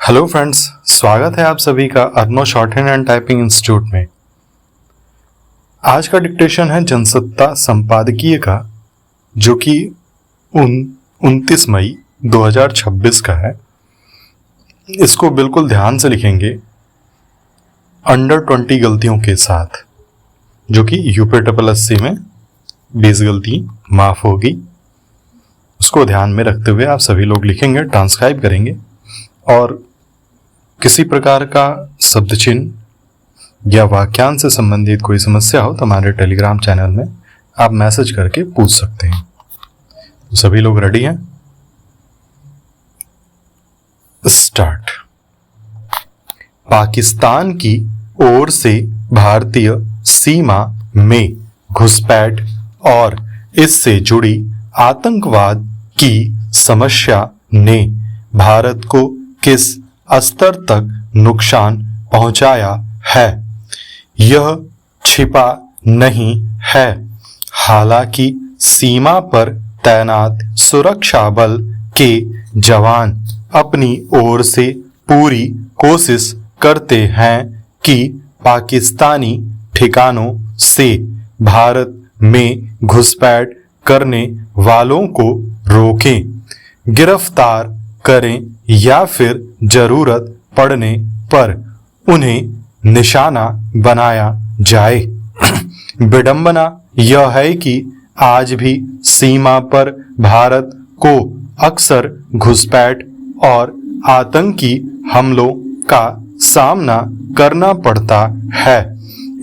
Hello friends, स्वागत है आप सभी का अर्नो शॉर्टहैंड एंड टाइपिंग इंस्टीट्यूट में। आज का डिक्टेशन है जनसत्ता संपादकीय का, जो कि 29 मई 2026 का है। इसको बिल्कुल ध्यान से लिखेंगे, अंडर 20 गलतियों के साथ, जो कि यूपीएससी में 20 गलती माफ होगी। उसको ध्यान में रखते हुए आप सभी लोग लिखेंगे, ट्रांसक्राइब करेंगे। और किसी प्रकार का शब्द चिन्ह या वाक्यांश से संबंधित कोई समस्या हो तो हमारे टेलीग्राम चैनल में आप मैसेज करके पूछ सकते हैं। तो सभी लोग रेडी हैं? स्टार्ट। पाकिस्तान की ओर से भारतीय सीमा में घुसपैठ और इससे जुड़ी आतंकवाद की समस्या ने भारत को किस स्तर तक नुकसान पहुंचाया है, यह छिपा नहीं है। हालांकि सीमा पर तैनात सुरक्षा बल के जवान अपनी ओर से पूरी कोशिश करते हैं कि पाकिस्तानी ठिकानों से भारत में घुसपैठ करने वालों को रोकें, गिरफ्तार करें या फिर जरूरत पड़ने पर उन्हें निशाना बनाया जाए। विडंबना यह है कि आज भी सीमा पर भारत को अक्सर घुसपैठ और आतंकी हमलों का सामना करना पड़ता है।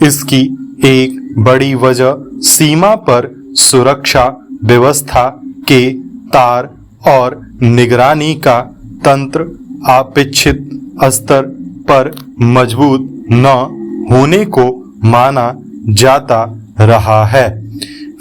इसकी एक बड़ी वजह सीमा पर सुरक्षा व्यवस्था के तार और निगरानी का तंत्र अपेक्षित स्तर पर मजबूत न होने को माना जाता रहा है।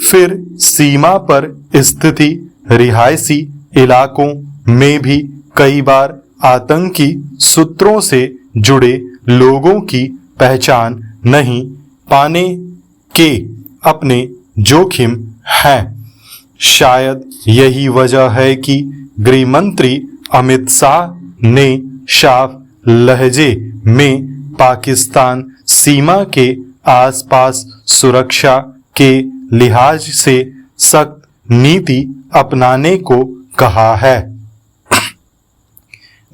फिर सीमा पर स्थिति रिहायशी इलाकों में भी कई बार आतंकी सूत्रों से जुड़े लोगों की पहचान नहीं पाने के अपने जोखिम हैं। शायद यही वजह है कि गृह मंत्री अमित शाह ने साफ लहजे में पाकिस्तान सीमा के आसपास सुरक्षा के लिहाज से सख्त नीति अपनाने को कहा है।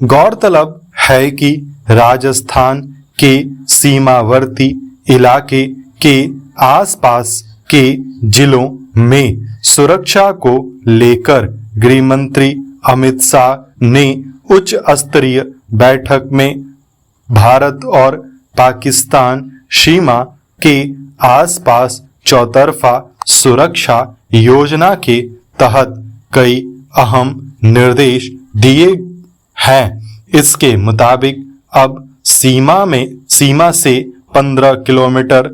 गौरतलब है कि राजस्थान के सीमावर्ती इलाके के आसपास के जिलों में सुरक्षा को लेकर गृह मंत्री अमित शाह ने उच्च स्तरीय बैठक में भारत और पाकिस्तान सीमा के आसपास चौतरफा सुरक्षा योजना के तहत कई अहम निर्देश दिए हैं। इसके मुताबिक अब सीमा से 15 किलोमीटर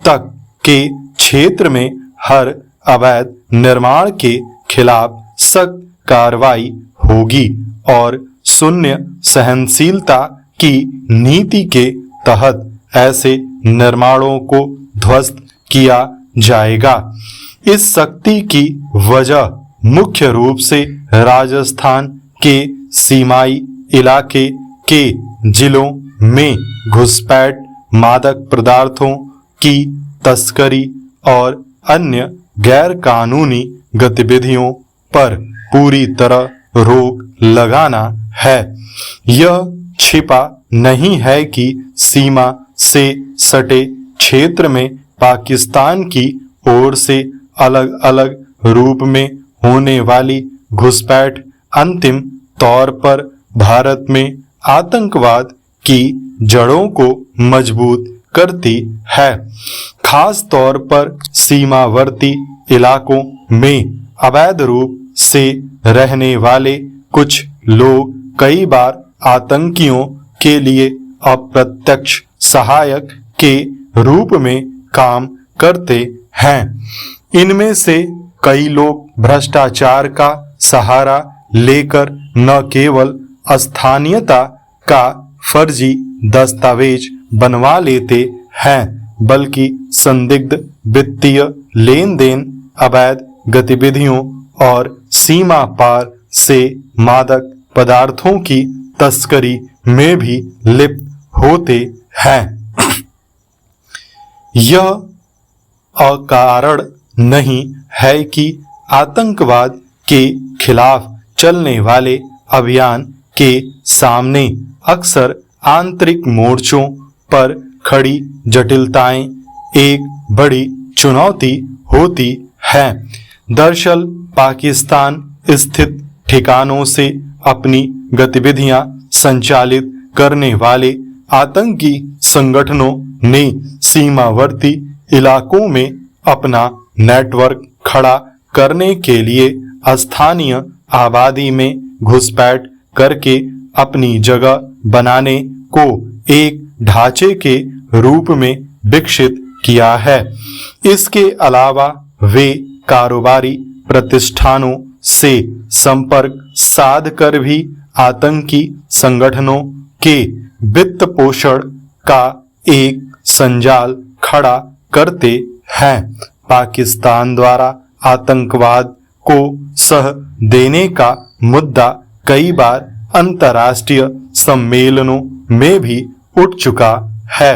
तक के क्षेत्र में हर अवैध निर्माण के खिलाफ सख्त कार्रवाई होगी और शून्य सहनशीलता की नीति के तहत ऐसे निर्माणों को ध्वस्त किया जाएगा। इस सख्ती की वजह मुख्य रूप से राजस्थान के सीमाई इलाके के जिलों में घुसपैठ, मादक पदार्थों की तस्करी और अन्य गैर कानूनी गतिविधियों पर पूरी तरह रोक लगाना है। यह छिपा नहीं है कि सीमा से सटे क्षेत्र में पाकिस्तान की ओर से अलग अलग रूप में होने वाली घुसपैठ अंतिम तौर पर भारत में आतंकवाद की जड़ों को मजबूत करती है। खास तौर पर सीमावर्ती इलाकों में अवैध रूप से रहने वाले कुछ लोग कई बार आतंकियों के लिए अप्रत्यक्ष सहायक के रूप में काम करते हैं। इनमें से कई लोग भ्रष्टाचार का सहारा लेकर न केवल स्थानीयता का फर्जी दस्तावेज बनवा लेते हैं, बल्कि संदिग्ध वित्तीय लेन देन, अवैध गतिविधियों और सीमा पार से मादक पदार्थों की तस्करी में भी लिप्त होते हैं। यह अकारण नहीं है कि आतंकवाद के खिलाफ चलने वाले अभियान के सामने अक्सर आंतरिक मोर्चों पर खड़ी जटिलताएं एक बड़ी चुनौती होती हैं। दरअसल पाकिस्तान स्थित ठिकानों से अपनी गतिविधियां संचालित करने वाले आतंकी संगठनों ने सीमावर्ती इलाकों में अपना नेटवर्क खड़ा करने के लिए स्थानीय आबादी में घुसपैठ करके अपनी जगह बनाने को एक ढांचे के रूप में विकसित किया है। इसके अलावा वे कारोबारी प्रतिष्ठानों से संपर्क साध कर भी आतंकी संगठनों के वित्त पोषण का एक संजाल खड़ा करते हैं। पाकिस्तान द्वारा आतंकवाद को सह देने का मुद्दा कई बार अंतर्राष्ट्रीय सम्मेलनों में भी उठ चुका है।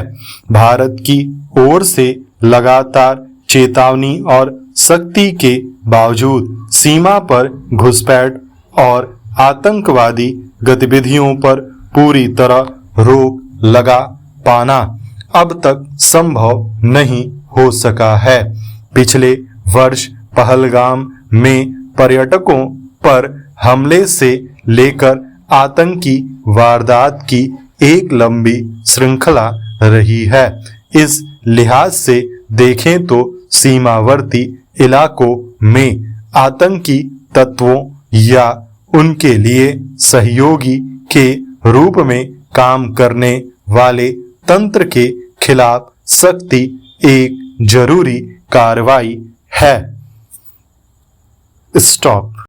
भारत की ओर से लगातार चेतावनी और सख्ती के बावजूद सीमा पर घुसपैठ और आतंकवादी गतिविधियों पर पूरी तरह रोक लगा पाना अब तक संभव नहीं हो सका है। पिछले वर्ष पहलगाम में पर्यटकों पर हमले से लेकर आतंकी वारदात की एक लंबी श्रृंखला रही है। इस लिहाज से देखें तो सीमावर्ती इलाकों में आतंकी तत्वों या उनके लिए सहयोगी के रूप में काम करने वाले तंत्र के खिलाफ सख्ती एक जरूरी कार्रवाई है। स्टॉप।